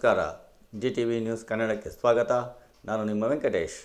ನಮಸ್ಕಾರ. GTV news ಕನ್ನಡಕ್ಕೆ ಸ್ವಾಗತ. ನಾನು ನಿಮ್ಮ ವೆಂಕಟೇಶ್.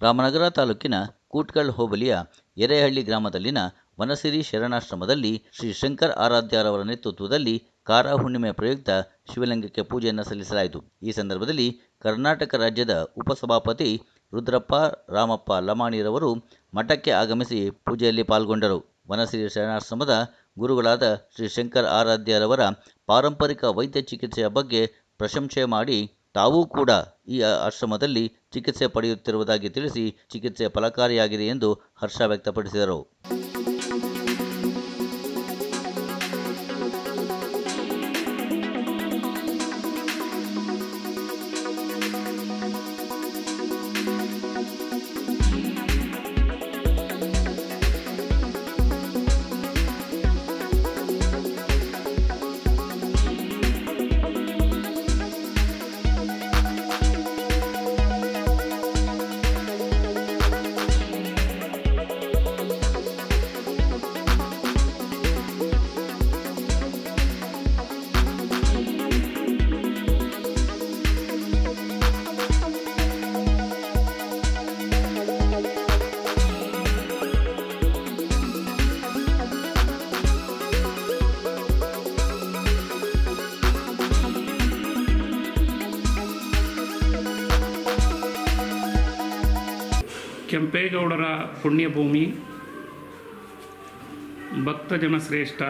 ರಾಮನಗರ ತಾಲೂಕಿನ ಕೂಟ್ಕಲ್ ಹೋಬಳಿಯ ಎರೇಹಳ್ಳಿ ಗ್ರಾಮದಲ್ಲಿನ ವನಸಿರಿ ಶರಣಾಶ್ರಮದಲ್ಲಿ ಶ್ರೀ ಶಂಕರ್ ಆರಾಧ್ಯರವರ ನೇತೃತ್ವದಲ್ಲಿ ಕಾರ ಹುಣ್ಣಿಮೆ ಪ್ರಯುಕ್ತ ಶಿವಲಿಂಗಕ್ಕೆ ಪೂಜೆಯನ್ನು ಸಲ್ಲಿಸಲಾಯಿತು. ಈ ಸಂದರ್ಭದಲ್ಲಿ ಕರ್ನಾಟಕ ರಾಜ್ಯದ ಉಪಸಭಾಪತಿ ರುದ್ರಪ್ಪ ರಾಮಪ್ಪ ಲಮಾಣಿರವರು ಮಠಕ್ಕೆ ಆಗಮಿಸಿ ಪೂಜೆಯಲ್ಲಿ ಪಾಲ್ಗೊಂಡರು. ವನಸಿರಿ ಶರಣಾಶ್ರಮದ ಗುರುಗಳಾದ ಶ್ರೀ ಶಂಕರ್ ಆರಾಧ್ಯರವರ ಪಾರಂಪರಿಕ ವೈದ್ಯ ಚಿಕಿತ್ಸೆಯ ಬಗ್ಗೆ ಪ್ರಶಂಸೆ ಮಾಡಿ ತಾವೂ ಕೂಡ ಈ ಆಶ್ರಮದಲ್ಲಿ ಚಿಕಿತ್ಸೆ ಪಡೆಯುತ್ತಿರುವುದಾಗಿ ತಿಳಿಸಿ ಚಿಕಿತ್ಸೆ ಫಲಕಾರಿಯಾಗಿದೆ ಎಂದು ಹರ್ಷ ವ್ಯಕ್ತಪಡಿಸಿದರು. ಕೆಂಪೇಗೌಡರ ಪುಣ್ಯಭೂಮಿ, ಭಕ್ತಜನ ಶ್ರೇಷ್ಠ,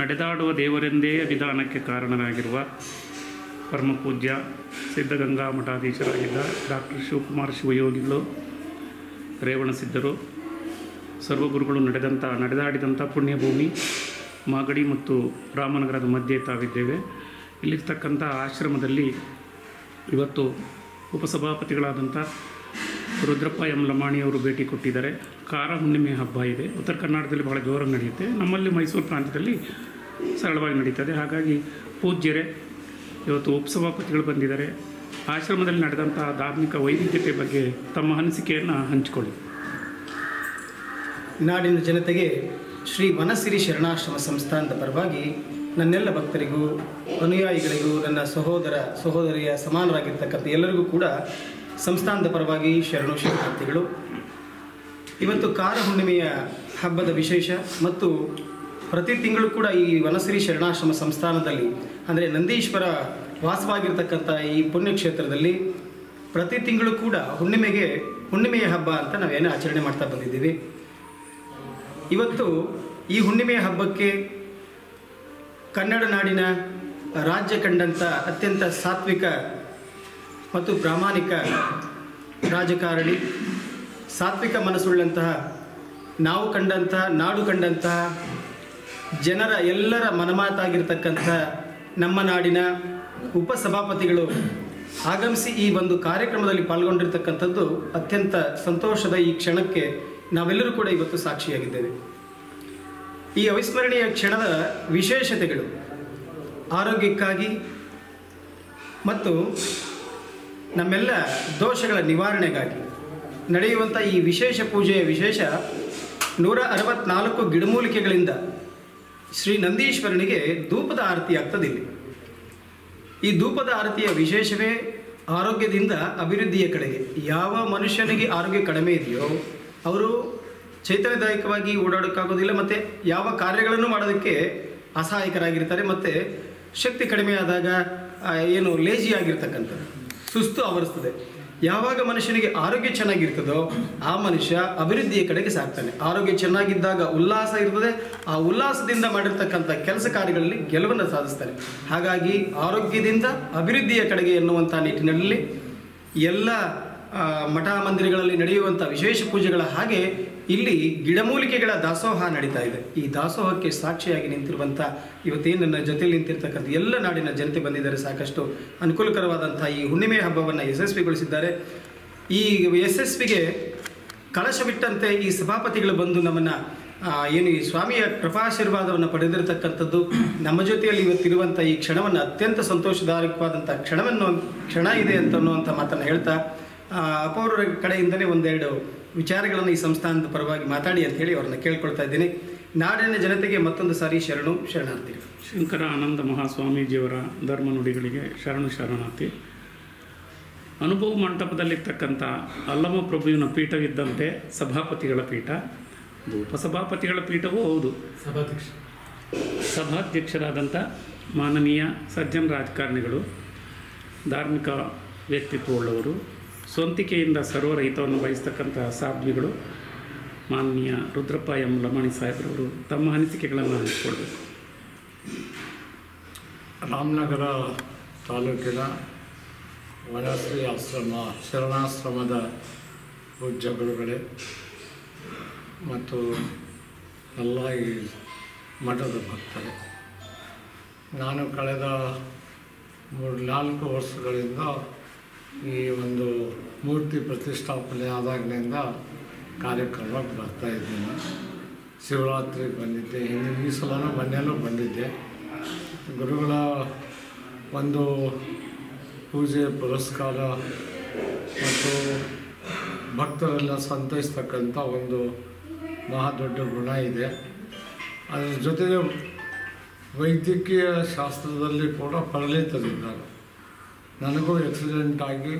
ನಡೆದಾಡುವ ದೇವರೆಂದೇ ವಿಧಾನಕ್ಕೆ ಕಾರಣರಾಗಿರುವ ಪರಮಪೂಜ್ಯ ಸಿದ್ಧಗಂಗಾ ಮಠಾಧೀಶರಾಗಿದ್ದ ಡಾಕ್ಟರ್ ಶಿವಕುಮಾರ ಶಿವಯೋಗಿಗಳು, ರೇವಣಸಿದ್ಧರು, ಸರ್ವಗುರುಗಳು ನಡೆದಾಡಿದಂಥ ಪುಣ್ಯಭೂಮಿ ಮಾಗಡಿ ಮತ್ತು ರಾಮನಗರದ ಮಧ್ಯೆ ತಾವಿದ್ದೇವೆ. ಇಲ್ಲಿರ್ತಕ್ಕಂಥ ಆಶ್ರಮದಲ್ಲಿ ಇವತ್ತು ಉಪಸಭಾಪತಿಗಳಾದಂಥ ರುದ್ರಪ್ಪ ಎಂ ಲಮಾಣಿಯವರು ಭೇಟಿ ಕೊಟ್ಟಿದ್ದಾರೆ. ಕಾರ ಹುಣ್ಣಿಮೆ ಹಬ್ಬ ಇದೆ. ಉತ್ತರ ಕರ್ನಾಟಕದಲ್ಲಿ ಬಹಳ ಜೋರಾಗಿ ನಡೆಯುತ್ತೆ. ನಮ್ಮಲ್ಲಿ ಮೈಸೂರು ಪ್ರಾಂತ್ಯದಲ್ಲಿ ಸರಳವಾಗಿ ನಡೀತದೆ. ಹಾಗಾಗಿ ಪೂಜ್ಯರೇ ಇವತ್ತು ಉಪಸಭಾಪತಿಗಳು ಬಂದಿದ್ದಾರೆ. ಆಶ್ರಮದಲ್ಲಿ ನಡೆದಂಥ ಧಾರ್ಮಿಕ ವೈವಿಧ್ಯತೆ ಬಗ್ಗೆ ತಮ್ಮ ಅನಿಸಿಕೆಯನ್ನು ಹಂಚಿಕೊಳ್ಳಿ. ನಾಡಿನ ಜನತೆಗೆ ಶ್ರೀ ವನಸಿರಿ ಶರಣಾಶ್ರಮ ಸಂಸ್ಥಾನದ ಪರವಾಗಿ ನನ್ನೆಲ್ಲ ಭಕ್ತರಿಗೂ ಅನುಯಾಯಿಗಳಿಗೂ ನನ್ನ ಸಹೋದರಿಯ ಸಮಾನರಾಗಿರ್ತಕ್ಕಂಥ ಎಲ್ಲರಿಗೂ ಕೂಡ ಸಂಸ್ಥಾನದ ಪರವಾಗಿ ಶರಣು ಶರಣಾರ್ಥಿಗಳು. ಇವತ್ತು ಕಾರ ಹುಣ್ಣಿಮೆಯ ಹಬ್ಬದ ವಿಶೇಷ ಮತ್ತು ಪ್ರತಿ ತಿಂಗಳು ಕೂಡ ಈ ವನಸಿರಿ ಶರಣಾಶ್ರಮ ಸಂಸ್ಥಾನದಲ್ಲಿ ಅಂದರೆ ನಂದೀಶ್ವರ ವಾಸವಾಗಿರ್ತಕ್ಕಂಥ ಈ ಪುಣ್ಯಕ್ಷೇತ್ರದಲ್ಲಿ ಪ್ರತಿ ತಿಂಗಳು ಕೂಡ ಹುಣ್ಣಿಮೆಯ ಹಬ್ಬ ಅಂತ ನಾವೇನು ಆಚರಣೆ ಮಾಡ್ತಾ ಬಂದಿದ್ದೀವಿ. ಇವತ್ತು ಈ ಹುಣ್ಣಿಮೆಯ ಹಬ್ಬಕ್ಕೆ ಕನ್ನಡ ನಾಡಿನ ರಾಜ್ಯ ಕಂಡಂಥ ಅತ್ಯಂತ ಸಾತ್ವಿಕ ಮತ್ತು ಪ್ರಾಮಾಣಿಕ ರಾಜಕಾರಣಿ, ಸಾತ್ವಿಕ ಮನಸ್ಸುಳ್ಳಂತಹ, ನಾವು ಕಂಡಂತಹ, ನಾಡು ಕಂಡಂತಹ, ಎಲ್ಲರ ಮನಮಾತಾಗಿರ್ತಕ್ಕಂಥ ನಮ್ಮ ನಾಡಿನ ಉಪಸಭಾಪತಿಗಳು ಆಗಮಿಸಿ ಈ ಒಂದು ಕಾರ್ಯಕ್ರಮದಲ್ಲಿ ಪಾಲ್ಗೊಂಡಿರ್ತಕ್ಕಂಥದ್ದು ಅತ್ಯಂತ ಸಂತೋಷದ ಈ ಕ್ಷಣಕ್ಕೆ ನಾವೆಲ್ಲರೂ ಕೂಡ ಇವತ್ತು ಸಾಕ್ಷಿಯಾಗಿದ್ದೇವೆ. ಈ ಅವಿಸ್ಮರಣೀಯ ಕ್ಷಣದ ವಿಶೇಷತೆಗಳು ಆರೋಗ್ಯಕ್ಕಾಗಿ ಮತ್ತು ನಮ್ಮೆಲ್ಲ ದೋಷಗಳ ನಿವಾರಣೆಗಾಗಿ ನಡೆಯುವಂಥ ಈ ವಿಶೇಷ ಪೂಜೆಯ ವಿಶೇಷ 164 ಗಿಡಮೂಲಿಕೆಗಳಿಂದ ಶ್ರೀ ನಂದೀಶ್ವರನಿಗೆ ಧೂಪದ ಆರತಿ ಆಗ್ತದಿಲ್ಲ. ಈ ಧೂಪದ ಆರತಿಯ ವಿಶೇಷವೇ ಆರೋಗ್ಯದಿಂದ ಅಭಿವೃದ್ಧಿಯ ಕಡೆಗೆ. ಯಾವ ಮನುಷ್ಯನಿಗೆ ಆರೋಗ್ಯ ಕಡಿಮೆ ಇದೆಯೋ ಅವರು ಚೈತನ್ಯದಾಯಕವಾಗಿ ಓಡಾಡೋಕ್ಕಾಗೋದಿಲ್ಲ, ಮತ್ತು ಯಾವ ಕಾರ್ಯಗಳನ್ನು ಮಾಡೋದಕ್ಕೆ ಅಸಹಾಯಕರಾಗಿರ್ತಾರೆ, ಮತ್ತು ಶಕ್ತಿ ಕಡಿಮೆ ಆದಾಗ ಲೇಜಿ ಆಗಿರ್ತಕ್ಕಂಥದ್ದು, ಸುಸ್ತು ಆವರಿಸ್ತದೆ. ಯಾವಾಗ ಮನುಷ್ಯನಿಗೆ ಆರೋಗ್ಯ ಚೆನ್ನಾಗಿರ್ತದೋ ಆ ಮನುಷ್ಯ ಅಭಿವೃದ್ಧಿಯ ಕಡೆಗೆ ಸಾಗ್ತಾನೆ. ಆರೋಗ್ಯ ಚೆನ್ನಾಗಿದ್ದಾಗ ಉಲ್ಲಾಸ ಇರ್ತದೆ. ಆ ಉಲ್ಲಾಸದಿಂದ ಮಾಡಿರ್ತಕ್ಕಂಥ ಕೆಲಸ ಕಾರ್ಯಗಳಲ್ಲಿ ಗೆಲುವನ್ನು ಸಾಧಿಸ್ತಾನೆ. ಹಾಗಾಗಿ ಆರೋಗ್ಯದಿಂದ ಅಭಿವೃದ್ಧಿಯ ಕಡೆಗೆ ಎನ್ನುವಂಥ ನಿಟ್ಟಿನಲ್ಲಿ ಎಲ್ಲ ಮಠ ಮಂದಿರಗಳಲ್ಲಿ ನಡೆಯುವಂಥ ವಿಶೇಷ ಪೂಜೆಗಳ ಹಾಗೆ ಇಲ್ಲಿ ಗಿಡಮೂಲಿಕೆಗಳ ದಾಸೋಹ ನಡೀತಾ ಇದೆ. ಈ ದಾಸೋಹಕ್ಕೆ ಸಾಕ್ಷಿಯಾಗಿ ನಿಂತಿರುವಂಥ ಇವತ್ತೇನು ನನ್ನ ಜೊತೆಯಲ್ಲಿ ನಿಂತಿರ್ತಕ್ಕಂಥ ಎಲ್ಲ ನಾಡಿನ ಜನತೆ ಬಂದಿದ್ದಾರೆ. ಸಾಕಷ್ಟು ಅನುಕೂಲಕರವಾದಂಥ ಈ ಹುಣ್ಣಿಮೆ ಹಬ್ಬವನ್ನು ಯಶಸ್ವಿಗೊಳಿಸಿದ್ದಾರೆ. ಈ ಯಶಸ್ವಿಗೆ ಕಳಶವಿಟ್ಟಂತೆ ಈ ಸಭಾಪತಿಗಳು ಬಂದು ನಮ್ಮನ್ನು ಈ ಸ್ವಾಮಿಯ ಕೃಪಾಶೀರ್ವಾದವನ್ನು ಪಡೆದಿರತಕ್ಕಂಥದ್ದು ನಮ್ಮ ಜೊತೆಯಲ್ಲಿ ಇವತ್ತಿರುವಂಥ ಈ ಕ್ಷಣವನ್ನು ಅತ್ಯಂತ ಸಂತೋಷದಾಯಕವಾದಂಥ ಕ್ಷಣ ಇದೆ ಅನ್ನುವಂಥ ಮಾತನ್ನು ಹೇಳ್ತಾ ಅಪೌರ ಕಡೆಯಿಂದಲೇ ಒಂದೆರಡು ವಿಚಾರಗಳನ್ನು ಈ ಸಂಸ್ಥಾನದ ಪರವಾಗಿ ಮಾತಾಡಿ ಅಂತ ಹೇಳಿ ಅವ್ರನ್ನ ಕೇಳ್ಕೊಳ್ತಾ ಇದ್ದೀನಿ. ನಾಡಿನ ಜನತೆಗೆ ಮತ್ತೊಂದು ಸಾರಿ ಶರಣಾರ್ಥಿ. ಶಂಕರ ಆನಂದ ಮಹಾಸ್ವಾಮೀಜಿಯವರ ಧರ್ಮ ನುಡಿಗಳಿಗೆ ಶರಣಾರ್ಥಿ. ಅನುಭವ ಮಂಟಪದಲ್ಲಿರ್ತಕ್ಕಂಥ ಅಲ್ಲಮ ಪ್ರಭುವಿನ ಪೀಠವಿದ್ದಂತೆ ಸಭಾಪತಿಗಳ ಪೀಠ, ಉಪಸಭಾಪತಿಗಳ ಪೀಠವೂ ಹೌದು. ಸಭಾಧ್ಯಕ್ಷರಾದಂಥ ಮಾನನೀಯ ಸಜ್ಜನ ರಾಜಕಾರಣಿಗಳು, ಧಾರ್ಮಿಕ ವ್ಯಕ್ತಿತ್ವವುಳ್ಳವರು, ಸ್ವಂತಿಕೆಯಿಂದ ಸರ್ವರ ಹಿತವನ್ನು ಬಯಸ್ತಕ್ಕಂಥ ಸಾಧ್ವಿಗಳು, ಮಾನನೀಯ ರುದ್ರಪ್ಪ ಎಂ ಲಮಾಣಿ ಸಾಹೇಬ್ರವರು ತಮ್ಮ ಅನಿಸಿಕೆಗಳನ್ನು ಹಂಚಿಕೊಳ್ಬೇಕು. ರಾಮನಗರ ತಾಲೂಕಿನ ವನಶ್ರೀ ಶರಣಾಶ್ರಮದ ಪೂಜ್ಯ ಗುರುಗಳೇ ಮತ್ತು ಎಲ್ಲ ಈ ಮಠದ ಭಕ್ತರೇ, ನಾನು ಕಳೆದ 3-4 ವರ್ಷಗಳಿಂದ ಈ ಒಂದು ಮೂರ್ತಿ ಪ್ರತಿಷ್ಠಾಪನೆ ಆದಾಗಿನಿಂದ ಕಾರ್ಯಕ್ರಮಕ್ಕೆ ಬರ್ತಾಯಿದ್ದೀನಿ. ಶಿವರಾತ್ರಿಗೆ ಬಂದಿದ್ದೆ, ಈ ಸಲನೂ ಮೊನ್ನೆನೂ ಬಂದಿದ್ದೆ. ಗುರುಗಳ ಒಂದು ಪೂಜೆ ಪುರಸ್ಕಾರ ಮತ್ತು ಭಕ್ತರೆಲ್ಲ ಸಂತೈಸ್ತಕ್ಕಂಥ ಒಂದು ಮಹಾ ದೊಡ್ಡ ಗುಣ ಇದೆ. ಅದರ ಜೊತೆಗೆ ವೈದ್ಯಕೀಯ ಶಾಸ್ತ್ರದಲ್ಲಿ ಕೂಡ ಪರಿಣಿತರಿದ್ದಾರೆ. ನನಗೂ ಆಗಿ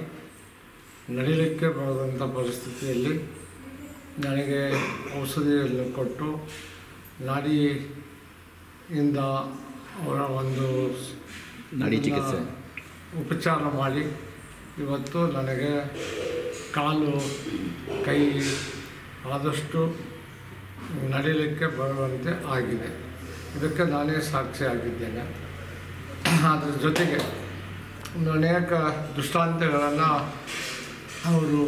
ನಡೀಲಿಕ್ಕೆ ಬರೋದಂಥ ಪರಿಸ್ಥಿತಿಯಲ್ಲಿ ನನಗೆ ಔಷಧಿಯನ್ನು ಕೊಟ್ಟು ನಾಡಿಯಿಂದ ಅವರ ಒಂದು ನಾಡಿ ಚಿಕಿತ್ಸೆ ಉಪಚಾರ ಮಾಡಿ ಇವತ್ತು ನನಗೆ ಕಾಲು ಕೈ ಆದಷ್ಟು ನಡೀಲಿಕ್ಕೆ ಬರುವಂತೆ ಆಗಿದೆ. ಇದಕ್ಕೆ ನಾನೇ ಸಾಕ್ಷಿಯಾಗಿದ್ದೇನೆ. ಅದರ ಜೊತೆಗೆ ಅನೇಕ ದೃಷ್ಟಾಂತಗಳನ್ನು ಅವರು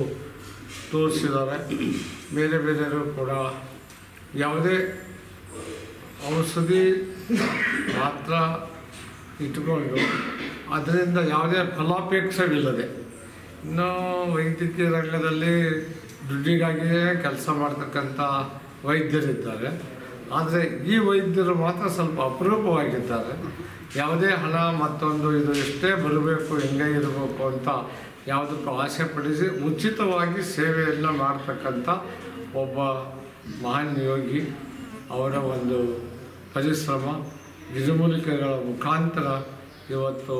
ತೋರಿಸಿದ್ದಾರೆ. ಬೇರೆ ಬೇರೆಯವರು ಕೂಡ ಯಾವುದೇ ಔಷಧಿ ಮಾತ್ರ ಇಟ್ಟುಕೊಂಡು ಅದರಿಂದ ಯಾವುದೇ ಫಲಾಪೇಕ್ಷವಿಲ್ಲದೆ, ಇನ್ನೂ ವೈದ್ಯಕೀಯ ರಂಗದಲ್ಲಿ ದುಡ್ಡಿಗಾಗಿಯೇ ಕೆಲಸ ಮಾಡ್ತಕ್ಕಂಥ ವೈದ್ಯರಿದ್ದಾರೆ. ಆದರೆ ಈ ವೈದ್ಯರು ಮಾತ್ರ ಸ್ವಲ್ಪ ಅಪರೂಪವಾಗಿದ್ದಾರೆ. ಯಾವುದೇ ಹಣ ಮತ್ತೊಂದು ಇದು ಎಷ್ಟೇ ಬರಬೇಕು, ಹೆಂಗೆ ಇರಬೇಕು ಅಂತ ಯಾವುದಕ್ಕೂ ಆಸೆ ಪಡಿಸಿ ಉಚಿತವಾಗಿ ಸೇವೆಯನ್ನು ಮಾಡ್ತಕ್ಕಂಥ ಒಬ್ಬ ಮಹಾನ್ ಯೋಗಿ. ಅವರ ಒಂದು ಪರಿಶ್ರಮ ಗಿಡಮೂಲಿಕೆಗಳ ಮುಖಾಂತರ ಇವತ್ತು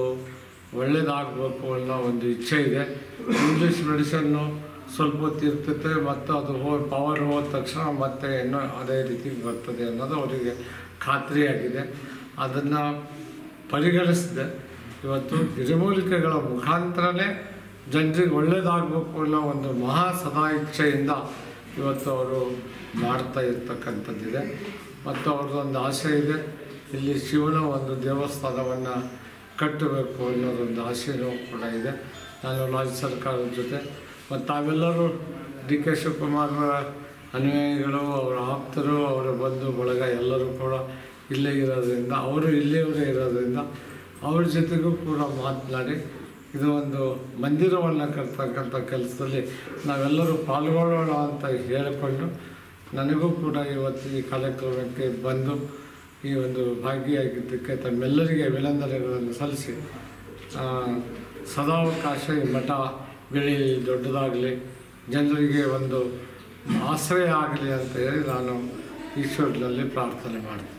ಒಳ್ಳೆಯದಾಗಬೇಕು ಅನ್ನೋ ಒಂದು ಇಚ್ಛೆ ಇದೆ. ಇಂಗ್ಲೀಷ್ ಮೆಡಿಸನ್ನು ಸ್ವಲ್ಪ ಹೊತ್ತು ಇರ್ತೈತೆ ಮತ್ತು ಅದು ಪವರ್ ಹೋದ ತಕ್ಷಣ ಮತ್ತೆ ಇನ್ನೂ ಅದೇ ರೀತಿ ಬರ್ತದೆ ಅನ್ನೋದು ಅವರಿಗೆ ಖಾತ್ರಿಯಾಗಿದೆ. ಅದನ್ನು ಪರಿಗಣಿಸಿದೆ. ಇವತ್ತು ಗಿಡಮೂಲಿಕೆಗಳ ಮುಖಾಂತರನೇ ಜನರಿಗೆ ಒಳ್ಳೆಯದಾಗಬೇಕು ಅನ್ನೋ ಒಂದು ಮಹಾ ಸದಾ ಇಚ್ಛೆಯಿಂದ ಇವತ್ತು ಅವರು ಮಾಡ್ತಾ ಇರ್ತಕ್ಕಂಥದ್ದಿದೆ. ಮತ್ತು ಅವ್ರದ್ದೊಂದು ಆಸೆ ಇದೆ, ಇಲ್ಲಿ ಶಿವನ ಒಂದು ದೇವಸ್ಥಾನವನ್ನು ಕಟ್ಟಬೇಕು ಅನ್ನೋದೊಂದು ಆಸೆಯೂ ಕೂಡ ಇದೆ. ನಾನು ರಾಜ್ಯ ಸರ್ಕಾರದ ಜೊತೆ ಮತ್ತು ತಾವೆಲ್ಲರೂ ಡಿ ಕೆ ಶಿವಕುಮಾರ್ ಅನುಯಾಯಿಗಳು, ಅವರ ಆಪ್ತರು, ಅವರ ಬಂಧು ಬಳಗ ಎಲ್ಲರೂ ಕೂಡ ಇಲ್ಲೇ ಇರೋದ್ರಿಂದ, ಅವರು ಇಲ್ಲಿಯವರೇ ಇರೋದ್ರಿಂದ ಅವ್ರ ಜೊತೆಗೂ ಕೂಡ ಮಾತನಾಡಿ ಇದು ಒಂದು ಮಂದಿರವನ್ನು ಕಟ್ತಕ್ಕಂಥ ಕೆಲಸದಲ್ಲಿ ನಾವೆಲ್ಲರೂ ಪಾಲ್ಗೊಳ್ಳೋಣ ಅಂತ ಹೇಳಿಕೊಂಡು ನನಗೂ ಕೂಡ ಇವತ್ತು ಈ ಕಾರ್ಯಕ್ರಮಕ್ಕೆ ಬಂದು ಈ ಒಂದು ಭಾಗಿಯಾಗಿದ್ದಕ್ಕೆ ತಮ್ಮೆಲ್ಲರಿಗೆ ಅಭಿನಂದನೆಗಳನ್ನು ಸಲ್ಲಿಸಿ ಸದಾವಕಾಶ ಈ ಮಠ ಬೆಳೀಲಿ, ದೊಡ್ಡದಾಗಲಿ, ಜನರಿಗೆ ಒಂದು ಆಶ್ರಯ ಆಗಲಿ ಅಂತ ಹೇಳಿ ನಾನು ಈಶ್ವರನಲ್ಲಿ ಪ್ರಾರ್ಥನೆ ಮಾಡ್ತೀನಿ.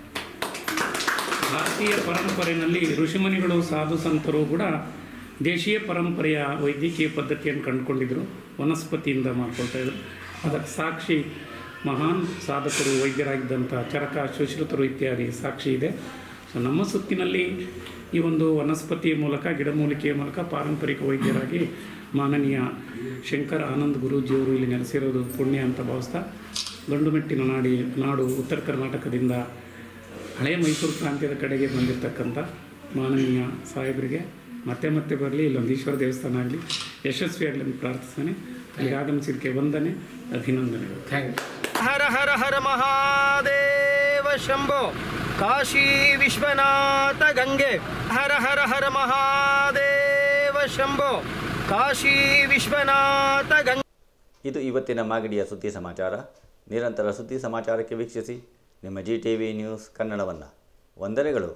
ಭಾರತೀಯ ಪರಂಪರೆಯಲ್ಲಿ ಋಷಿಮುನಿಗಳು ಸಾಧು ಸಂತರು ಕೂಡ ದೇಶೀಯ ಪರಂಪರೆಯ ವೈದ್ಯಕೀಯ ಪದ್ಧತಿಯನ್ನು ಕಂಡುಕೊಂಡಿದ್ದರು, ವನಸ್ಪತಿಯಿಂದ ಮಾಡ್ಕೊಳ್ತಾಯಿದ್ರು. ಅದಕ್ಕೆ ಸಾಕ್ಷಿ ಮಹಾನ್ ಸಾಧಕರು, ವೈದ್ಯರಾಗಿದ್ದಂಥ ಚರಕ, ಸುಶ್ರುತರು ಇತ್ಯಾದಿ ಸಾಕ್ಷಿ ಇದೆ. ಸೊ ನಮ್ಮ ಸುತ್ತಿನಲ್ಲಿ ಈ ಒಂದು ವನಸ್ಪತಿಯ ಮೂಲಕ, ಗಿಡಮೂಲಿಕೆಯ ಮೂಲಕ ಪಾರಂಪರಿಕ ವೈದ್ಯರಾಗಿ ಮಾನನೀಯ ಶಂಕರ ಆನಂದ್ ಗುರೂಜಿಯವರು ಇಲ್ಲಿ ನೆಲೆಸಿರೋದು ಪುಣ್ಯ ಅಂತ ಭಾವಿಸ್ತಾ, ಗಂಡುಮೆಟ್ಟಿನ ನಾಡು ಉತ್ತರ ಕರ್ನಾಟಕದಿಂದ ಹಳೆಯ ಮೈಸೂರು ಪ್ರಾಂತ್ಯದ ಕಡೆಗೆ ಬಂದಿರತಕ್ಕಂಥ ಮಾನನೀಯ ಸಾಹೇಬರಿಗೆ ಮತ್ತೆ ಮತ್ತೆ ಬರಲಿ, ಇಲ್ಲೊಂದು ಈಶ್ವರ ದೇವಸ್ಥಾನ ಆಗಲಿ, ಯಶಸ್ವಿಯಾಗಲಿ ಅಂತ ಪ್ರಾರ್ಥಿಸ್ತೇನೆ. ಇಲ್ಲಿ ಆಗಮಿಸಿದ್ದಕ್ಕೆ ವಂದನೆ, ಅಭಿನಂದನೆಗಳು. Thank you. ಹರ ಹರ ಹರ ಮಹಾದೇವ ಶಂಭೋ, ಕಾಶಿ ವಿಶ್ವನಾಥ ಗಂಗೆ. ಹರ ಹರ ಹರ ಮಹಾದೇವ ಶಂಭೋ, ಕಾಶಿ ವಿಶ್ವನಾಥ ಗಂಗೆ. ಇದು ಇವತ್ತಿನ ಮಾಗಡಿಯ ಸುದ್ದಿ ಸಮಾಚಾರ. ನಿರಂತರ ಸುದ್ದಿ ಸಮಾಚಾರಕ್ಕೆ ವೀಕ್ಷಿಸಿ ನಿಮ್ಮ GTV ನ್ಯೂಸ್ ಕನ್ನಡವನ್ನು. ವಂದನೆಗಳು.